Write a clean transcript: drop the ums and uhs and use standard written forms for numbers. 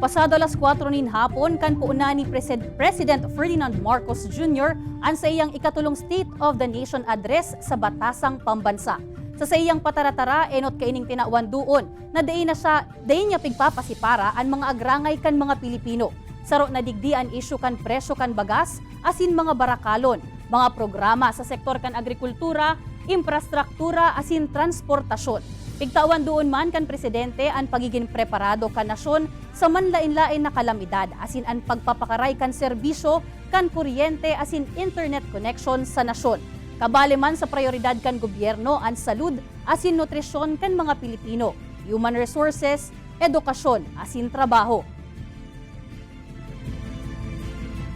Pasado alas 4 nin hapon, kan puuna ni President Ferdinand Marcos Jr. ang sa iyang ikatulong State of the Nation address sa Batasang Pambansa. Sa iyang pataratara, enot kaining tinawan doon na dain niya pigpapasipara ang mga agrangay kan mga Pilipino. Saro na digdian issue kan presyo kan bagas, asin mga barakalon, mga programa sa sektor kan agrikultura, infrastruktura, asin transportasyon. Pigtawan doon man kan presidente ang pagiging preparado kan nasyon sa manlain-lain na kalamidad, asin ang pagpapakaray kan serbisyo kan kuryente asin internet connection sa nasyon. Kabali man sa prioridad kan gobyerno ang salud asin nutrisyon kan mga Pilipino, human resources, edukasyon asin trabaho.